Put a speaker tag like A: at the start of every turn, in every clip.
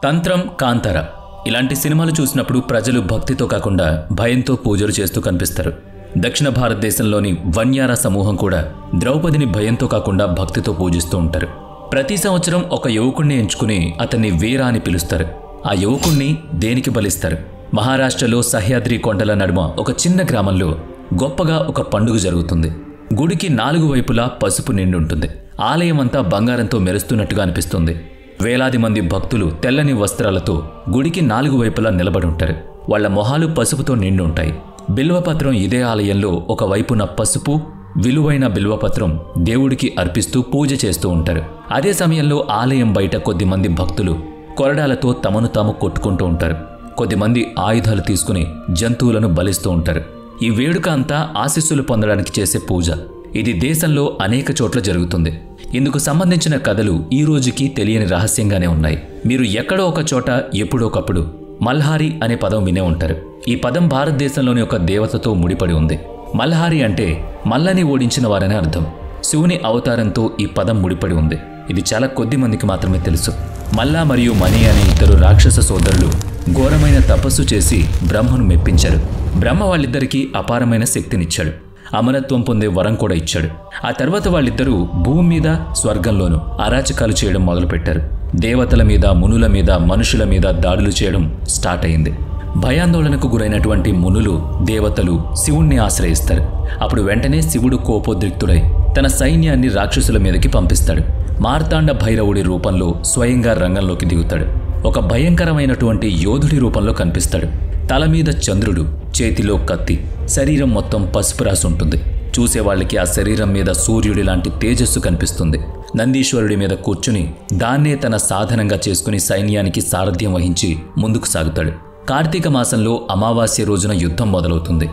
A: తంత్రం, కాంతార ఇలాంటి సినిమాలు చూసినప్పుడు ప్రజలు భక్తితో కాకుండా భయంతో పూజలు చేస్తూ కనిపిస్తారు. దక్షిణ భారతదేశంలోని వన్యార సమూహం కూడా ద్రౌపదిని భయంతో కాకుండా భక్తితో పూజిస్తూ ఉంటారు. ప్రతి సంవత్సరం ఒక యువకుణ్ణి ఎంచుకుని అతన్ని వీర అని పిలుస్తారు. ఆ యువకుణ్ణి దేనికి బలిస్తారు? మహారాష్ట్రలో సహ్యాద్రి కొండల నడుమ ఒక చిన్న గ్రామంలో గొప్పగా ఒక పండుగ జరుగుతుంది. గుడికి 4 వైపులా పసుపు నిండుంటుంది. ఆలయం అంతా బంగారంతో మెరుస్తున్నట్టుగా అనిపిస్తుంది. వేలాది మంది భక్తులు తెల్లని వస్త్రాలతో గుడికి 4 వైపులా నిలబడి ఉంటారు. వాళ్ల మొహాలు పసుపుతో నిండి ఉంటాయి. బిల్వపత్రం ఇదే ఆలయంలో ఒక వైపున పసుపు, విలువైన బిల్వపత్రం దేవుడికి అర్పిస్తూ పూజ చేస్తూ ఉంటారు. అదే సమయంలో ఆలయం బయట కొద్దిమంది భక్తులు కొరడాలతో తమను తాము కొట్టుకుంటూ ఉంటారు. కొద్దిమంది ఆయుధాలు తీసుకుని జంతువులను బలిస్తూ ఉంటారు. ఈ వేడుక అంతా ఆశీస్సులు పొందడానికి చేసే పూజ. ఇది దేశంలో అనేక చోట్ల జరుగుతుంది. ఇందుకు సంబంధించిన కథలు ఈ రోజుకి తెలియని రహస్యంగానే ఉన్నాయి. మీరు ఎక్కడో ఒక చోట ఎప్పుడోకప్పుడు మల్హారి అనే పదం వినే ఉంటారు. ఈ పదం భారతదేశంలోని ఒక దేవతతో ముడిపడి ఉంది. మల్హారి అంటే మల్లని ఓడించిన వారని అర్థం. శివుని అవతారంతో ఈ పదం ముడిపడి ఉంది. ఇది చాలా కొద్ది మందికి మాత్రమే తెలుసు. మల్లా మరియు మణి అనే 2 రాక్షస సోదరులు ఘోరమైన తపస్సు చేసి బ్రహ్మను మెప్పించారు. బ్రహ్మ వాళ్ళిద్దరికీ అపారమైన శక్తినిచ్చాడు. అమరత్వం పొందే వరం కూడా ఇచ్చాడు. ఆ తర్వాత వాళ్ళిద్దరూ భూమి మీద, స్వర్గంలోనూ అరాచకాలు చేయడం మొదలుపెట్టారు. దేవతల మీద, మునుల మీద, మనుషుల మీద దాడులు చేయడం స్టార్ట్ అయింది. భయాందోళనకు గురైనటువంటి మునులు, దేవతలు శివుణ్ణి ఆశ్రయిస్తారు. అప్పుడు వెంటనే శివుడు కోపోద్రిక్తుడై తన సైన్యాన్ని రాక్షసుల మీదకి పంపిస్తాడు. మార్తాండ భైరవుడి రూపంలో స్వయంగా రంగంలోకి దిగుతాడు. ఒక భయంకరమైనటువంటి యోధుడి రూపంలో కనిపిస్తాడు. తల మీద చంద్రుడు, చేతిలో కత్తి, శరీరం మొత్తం పసుపు రాసి ఉంటుంది. చూసేవాళ్ళకి ఆ శరీరం మీద సూర్యుడి లాంటి తేజస్సు కనిపిస్తుంది. నందీశ్వరుడి మీద కూర్చుని దాన్నే తన సాధనంగా చేసుకుని సైన్యానికి సారథ్యం వహించి ముందుకు సాగుతాడు. కార్తీక మాసంలో అమావాస్య రోజున యుద్ధం మొదలవుతుంది.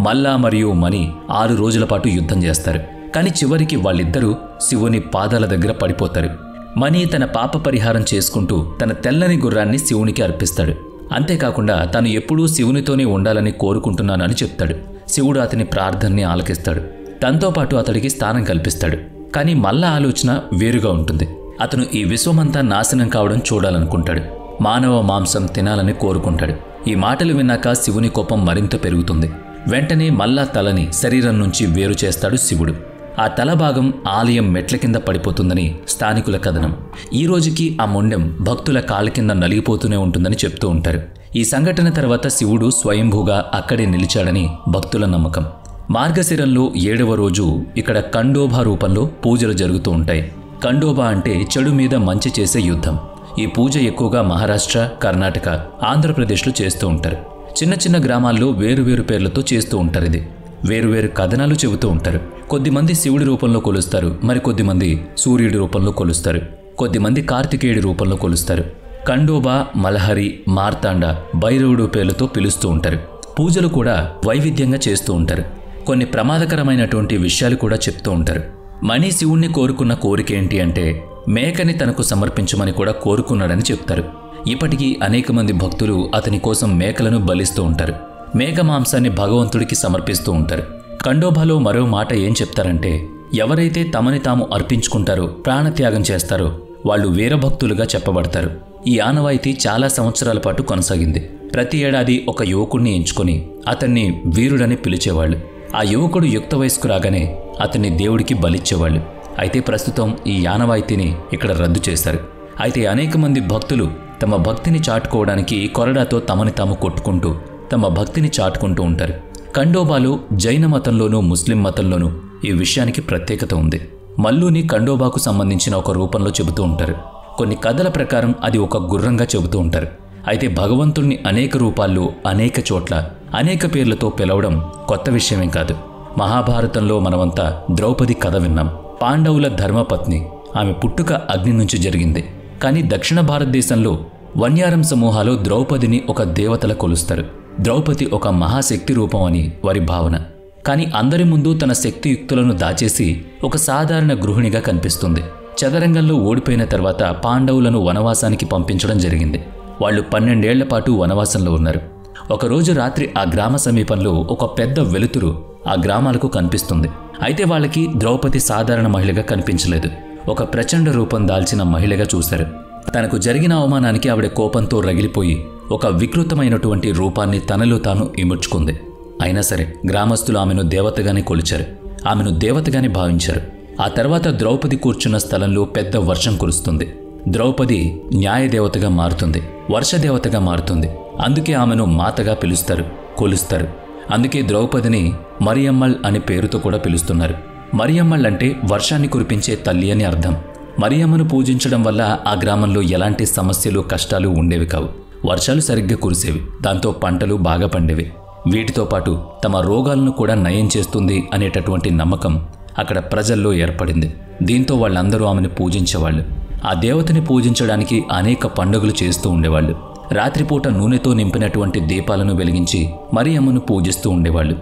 A: మల్లా మరియు మణి 6 రోజుల పాటు యుద్ధం చేస్తారు. కానీ చివరికి వాళ్ళిద్దరూ శివుని పాదాల దగ్గర పడిపోతారు. మణి తన పాప పరిహారం చేసుకుంటూ తన తెల్లని గుర్రాన్ని శివునికి అర్పిస్తాడు. అంతేకాకుండా తాను ఎప్పుడూ శివునితోనే ఉండాలని కోరుకుంటున్నానని చెప్తాడు. శివుడు అతని ప్రార్థనని ఆలకిస్తాడు. తనతో పాటు అతడికి స్థానం కల్పిస్తాడు. కానీ మల్లా ఆలోచన వేరుగా ఉంటుంది. అతను ఈ విశ్వమంతా నాశనం కావడం చూడాలనుకుంటాడు. మానవ మాంసం తినాలని కోరుకుంటాడు. ఈ మాటలు విన్నాక శివుని కోపం మరింత పెరుగుతుంది. వెంటనే మల్లా తలని శరీరం నుంచి వేరు చేస్తాడు శివుడు. ఆ తల భాగం ఆలయం మెట్ల కింద పడిపోతుందని స్థానికుల కథనం. ఈ రోజుకి ఆ మొండెం భక్తుల కాళ్ళ కింద నలిగిపోతూనే ఉంటుందని చెప్తూ ఉంటారు. ఈ సంఘటన తర్వాత శివుడు స్వయంభూగా అక్కడే నిలిచాడని భక్తుల నమ్మకం. మార్గశిరంలో 7వ రోజు ఇక్కడ ఖండోబా రూపంలో పూజలు జరుగుతూ ఉంటాయి. ఖండోబా అంటే చెడు మీద మంచి చేసే యుద్ధం. ఈ పూజ ఎక్కువగా మహారాష్ట్ర, కర్ణాటక, ఆంధ్రప్రదేశ్లో చేస్తూ ఉంటారు. చిన్న చిన్న గ్రామాల్లో వేరువేరు పేర్లతో చేస్తూ ఉంటారు. ఇది వేరువేరు కథనాలు చెబుతూ ఉంటారు. కొద్దిమంది శివుడి రూపంలో కొలుస్తారు, మరికొద్దిమంది సూర్యుడి రూపంలో కొలుస్తారు, కొద్దిమంది కార్తికేయుడి రూపంలో కొలుస్తారు. ఖండోబా, మల్హరి, మార్తాండ, భైరవుడు పేర్లతో పిలుస్తూ ఉంటారు. పూజలు కూడా వైవిధ్యంగా చేస్తూ ఉంటారు. కొన్ని ప్రమాదకరమైనటువంటి విషయాలు కూడా చెప్తూ ఉంటారు. మణి శివుణ్ణి కోరుకున్న కోరిక ఏంటి అంటే మేకని తనకు సమర్పించమని కూడా కోరుకున్నాడని చెప్తారు. ఇప్పటికీ అనేక మంది భక్తులు అతని కోసం మేకలను బలిస్తూ ఉంటారు. మేక మాంసాన్ని భగవంతుడికి సమర్పిస్తూ ఉంటారు. ఖండోబాలో మరో మాట ఏం చెప్తారంటే ఎవరైతే తమని తాము అర్పించుకుంటారో, ప్రాణత్యాగం చేస్తారో వాళ్ళు వీరభక్తులుగా చెప్పబడతారు. ఈ ఆనవాయితీ చాలా సంవత్సరాల పాటు కొనసాగింది. ప్రతి ఏడాది ఒక యువకుడిని ఎంచుకొని అతన్ని వీరుడని పిలిచేవాళ్ళు. ఆ యువకుడు యుక్త వయస్కు రాగానే అతన్ని దేవుడికి బలిచ్చేవాళ్ళు. అయితే ప్రస్తుతం ఈ ఆనవాయితీని ఇక్కడ రద్దు చేశారు. అయితే అనేక మంది భక్తులు తమ భక్తిని చాటుకోవడానికి కొరడాతో తమని తాము కొట్టుకుంటూ తమ భక్తిని చాటుకుంటూ ఉంటారు. ఖండోబాలో జైన మతంలోనూ, ముస్లిం మతంలోనూ ఈ విషయానికి ప్రత్యేకత ఉంది. మల్లుని ఖండోబాకు సంబంధించిన ఒక రూపంలో చెబుతూ ఉంటారు. కొన్ని కథల ప్రకారం అది ఒక గుర్రంగా చెబుతూ ఉంటారు. అయితే భగవంతుణ్ణి అనేక రూపాల్లో, అనేక చోట్ల, అనేక పేర్లతో పిలవడం కొత్త విషయమేం కాదు. మహాభారతంలో మనమంతా ద్రౌపది కథ విన్నాం. పాండవుల ధర్మపత్ని. ఆమె పుట్టుక అగ్ని నుంచి జరిగింది. కానీ దక్షిణ భారతదేశంలో వన్యారం సమూహాలో ద్రౌపదిని ఒక దేవతల కొలుస్తారు. ద్రౌపది ఒక మహాశక్తి రూపం అని వారి భావన. కానీ అందరి ముందు తన శక్తియుక్తులను దాచేసి ఒక సాధారణ గృహిణిగా కనిపిస్తుంది. చదరంగంలో ఓడిపోయిన తర్వాత పాండవులను వనవాసానికి పంపించడం జరిగింది. వాళ్ళు 12 ఏళ్ల పాటు వనవాసంలో ఉన్నారు. ఒకరోజు రాత్రి ఆ గ్రామ సమీపంలో ఒక పెద్ద వెలుతురు ఆ గ్రామాలకు కనిపిస్తుంది. అయితే వాళ్ళకి ద్రౌపది సాధారణ మహిళగా కనిపించలేదు. ఒక ప్రచండ రూపం దాల్చిన మహిళగా చూశారు. తనకు జరిగిన అవమానానికి ఆవిడ కోపంతో రగిలిపోయి ఒక వికృతమైనటువంటి రూపాన్ని తనలో తాను ఇముడ్చుకుంది. అయినా సరే గ్రామస్తులు ఆమెను దేవతగానే కొలిచారు, ఆమెను దేవతగానే భావించారు. ఆ తర్వాత ద్రౌపది కూర్చున్న స్థలంలో పెద్ద వర్షం కురుస్తుంది. ద్రౌపది న్యాయదేవతగా మారుతుంది, వర్షదేవతగా మారుతుంది. అందుకే ఆమెను మాతగా పిలుస్తారు, కొలుస్తారు. అందుకే ద్రౌపదిని మరియమ్మల్ అనే పేరుతో కూడా పిలుస్తున్నారు. మరియమ్మల్ అంటే వర్షాన్ని కురిపించే తల్లి అని అర్థం. మరియమ్మను పూజించడం వల్ల ఆ గ్రామంలో ఎలాంటి సమస్యలు కష్టాలు ఉండేవి కావు. వర్షాలు సరిగ్గా కురిసేవి, దాంతో పంటలు బాగా పండేవి. వీటితో పాటు తమ రోగాలను కూడా నయం చేస్తుంది అనేటటువంటి నమ్మకం అక్కడ ప్రజల్లో ఏర్పడింది. దీంతో వాళ్ళందరూ ఆమెను పూజించేవాళ్ళు. ఆ దేవతని పూజించడానికి అనేక పండుగలు చేస్తూ ఉండేవాళ్ళు. రాత్రిపూట నూనెతో నింపినటువంటి దీపాలను వెలిగించి మరియమ్మను పూజిస్తూ ఉండేవాళ్ళు.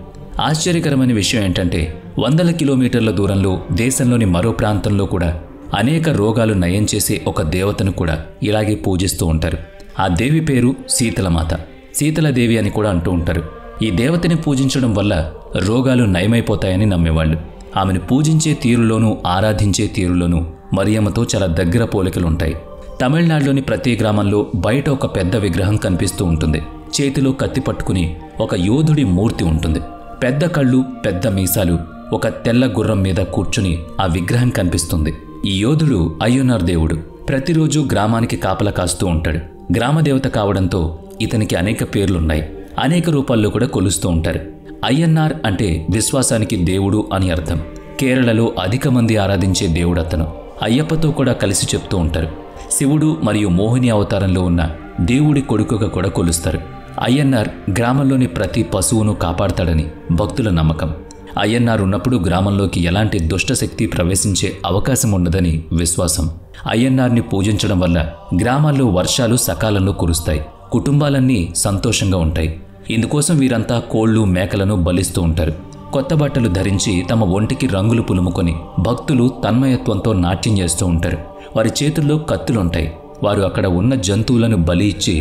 A: ఆశ్చర్యకరమైన విషయం ఏంటంటే 100 కిలోమీటర్ల దూరంలో దేశంలోని మరో ప్రాంతంలో కూడా అనేక రోగాలు నయం చేసే ఒక దేవతను కూడా ఇలాగే పూజిస్తూ ఉంటారు. ఆ దేవి పేరు శీతలమాత, శీతలదేవి అని కూడా అంటూ ఉంటారు. ఈ దేవతని పూజించడం వల్ల రోగాలు నయమైపోతాయని నమ్మేవాళ్ళు. ఆమెను పూజించే తీరులోనూ ఆరాధించే తీరులోనూ మరియమ్మతో చాలా దగ్గర పోలికలుంటాయి. తమిళనాడులోని ప్రతి గ్రామంలో బయట ఒక పెద్ద విగ్రహం కనిపిస్తూ ఉంటుంది. చేతిలో కత్తి పట్టుకుని ఒక యోధుడి మూర్తి ఉంటుంది. పెద్ద కళ్ళు, పెద్ద మీసాలు, ఒక తెల్ల గుర్రం మీద కూర్చుని ఆ విగ్రహం కనిపిస్తుంది. ఈ యోధుడు అయ్యనార్ దేవుడు. ప్రతిరోజు గ్రామానికి కాపలా కాస్తూ ఉంటాడు. గ్రామదేవత కావడంతో ఇతనికి అనేక పేర్లున్నాయి, అనేక రూపాల్లో కూడా కొలుస్తూ ఉంటారు. అయ్యన్నార్ అంటే విశ్వాసానికి దేవుడు అని అర్థం. కేరళలో అధిక మంది ఆరాధించే దేవుడు అతను. అయ్యప్పతో కూడా కలిసి చెప్తూ ఉంటారు. శివుడు మరియు మోహిని అవతారంలో ఉన్న దేవుడి కొడుకుగా కూడా కొలుస్తారు. అయ్యన్నార్ గ్రామంలోని ప్రతి పశువును కాపాడతాడని భక్తుల నమ్మకం. అయ్యన్నార్ ఉన్నప్పుడు గ్రామంలోకి ఎలాంటి దుష్టశక్తి ప్రవేశించే అవకాశం ఉండదని విశ్వాసం. అయ్యన్నార్ని పూజించడం వల్ల గ్రామాల్లో వర్షాలు సకాలంలో కురుస్తాయి, కుటుంబాలన్నీ సంతోషంగా ఉంటాయి. ఇందుకోసం వీరంతా కోళ్లు, మేకలను బలిస్తూ ఉంటారు. కొత్త బట్టలు ధరించి తమ ఒంటికి రంగులు పులుముకొని భక్తులు తన్మయత్వంతో నాట్యం చేస్తూ ఉంటారు. వారి చేతుల్లో కత్తులుంటాయి. వారు అక్కడ ఉన్న జంతువులను బలి ఇచ్చి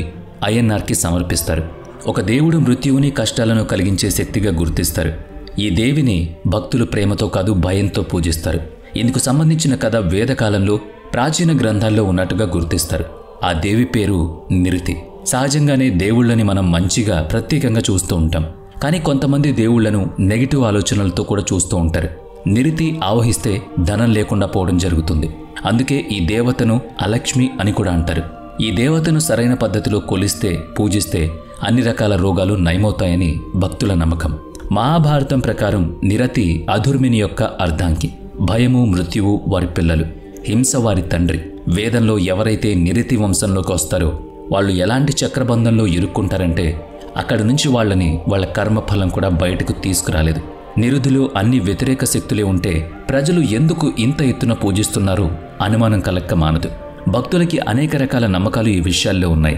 A: అయ్యన్నార్కి సమర్పిస్తారు. ఒక దేవుడు మృత్యువుని, కష్టాలను కలిగించే శక్తిగా గుర్తిస్తారు. ఈ దేవిని భక్తులు ప్రేమతో కాదు భయంతో పూజిస్తారు. ఇందుకు సంబంధించిన కథ వేదకాలంలో ప్రాచీన గ్రంథాల్లో ఉన్నట్టుగా గుర్తిస్తారు. ఆ దేవి పేరు నిరతి. సహజంగానే దేవుళ్ళని మనం మంచిగా ప్రత్యేకంగా చూస్తూ ఉంటాం. కానీ కొంతమంది దేవుళ్లను నెగిటివ్ ఆలోచనలతో కూడా చూస్తూ ఉంటారు. నిరతి ఆవహిస్తే ధనం లేకుండా పోవడం జరుగుతుంది. అందుకే ఈ దేవతను అలక్ష్మి అని కూడా అంటారు. ఈ దేవతను సరైన పద్ధతిలో కొలిస్తే, పూజిస్తే అన్ని రకాల రోగాలు నయమవుతాయని భక్తుల నమ్మకం. మహాభారతం ప్రకారం నిరతి అధుర్మిని యొక్క అర్ధాంగి. భయము, మృత్యువు వారి పిల్లలు, హింస వారి తండ్రి. వేదంలో ఎవరైతే నిరతి వంశంలోకి వస్తారో వాళ్ళు ఎలాంటి చక్రబంధంలో ఇరుక్కుంటారంటే అక్కడి నుంచి వాళ్ళ కర్మఫలం కూడా బయటకు తీసుకురాలేదు. నిరుధులు అన్ని వ్యతిరేక శక్తులే ఉంటే ప్రజలు ఎందుకు ఇంత ఎత్తున పూజిస్తున్నారో అనుమానం కలక్క మానదు. భక్తులకి అనేక రకాల నమ్మకాలు ఈ విషయాల్లో ఉన్నాయి.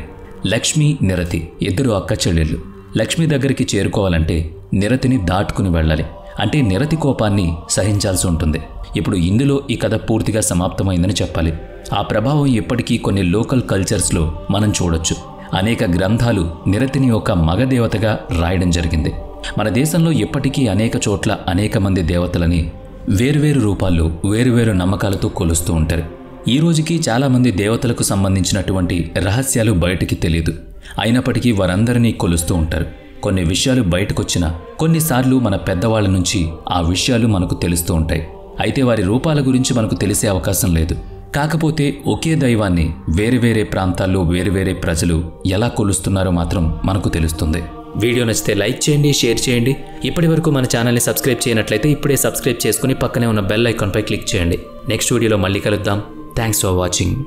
A: లక్ష్మి, నిరతి ఇద్దరు అక్క చెల్లెళ్ళు. లక్ష్మి దగ్గరికి చేరుకోవాలంటే నిరతిని దాటుకుని వెళ్ళాలి. అంటే నిరతి కోపాన్ని సహించాల్సి ఉంటుంది. ఇప్పుడు ఇందులో ఈ కథ పూర్తిగా సమాప్తమైందని చెప్పాలి. ఆ ప్రభావం ఇప్పటికీ కొన్ని లోకల్ కల్చర్స్లో మనం చూడొచ్చు. అనేక గ్రంథాలు నిరతిని ఒక మగదేవతగా రాయడం జరిగింది. మన దేశంలో ఇప్పటికీ అనేక చోట్ల అనేక మంది దేవతలని వేరువేరు రూపాల్లో, వేరువేరు నమ్మకాలతో కొలుస్తూ ఉంటారు. ఈ రోజుకి చాలామంది దేవతలకు సంబంధించినటువంటి రహస్యాలు బయటికి తెలియదు. అయినప్పటికీ వారందరినీ కొలుస్తూ ఉంటారు. కొన్ని విషయాలు బయటకొచ్చినా కొన్నిసార్లు మన పెద్దవాళ్ల నుంచి ఆ విషయాలు మనకు తెలుస్తూ ఉంటాయి. అయితే వారి రూపాల గురించి మనకు తెలిసే అవకాశం లేదు. కాకపోతే ఒకే దైవాన్ని వేరువేరే ప్రాంతాల్లో వేరువేరే ప్రజలు ఎలా కొలుస్తున్నారో మాత్రం మనకు తెలుస్తుంది. వీడియో నచ్చితే లైక్ చేయండి, షేర్ చేయండి. ఇప్పటి వరకు మన ఛానల్ని సబ్స్క్రైబ్ చేయనట్లయితే ఇప్పుడే సబ్స్క్రైబ్ చేసుకుని పక్కనే ఉన్న బెల్ ఐకాన్పై క్లిక్ చేయండి. నెక్స్ట్ వీడియోలో మళ్ళీ కలుద్దాం. Thanks for watching.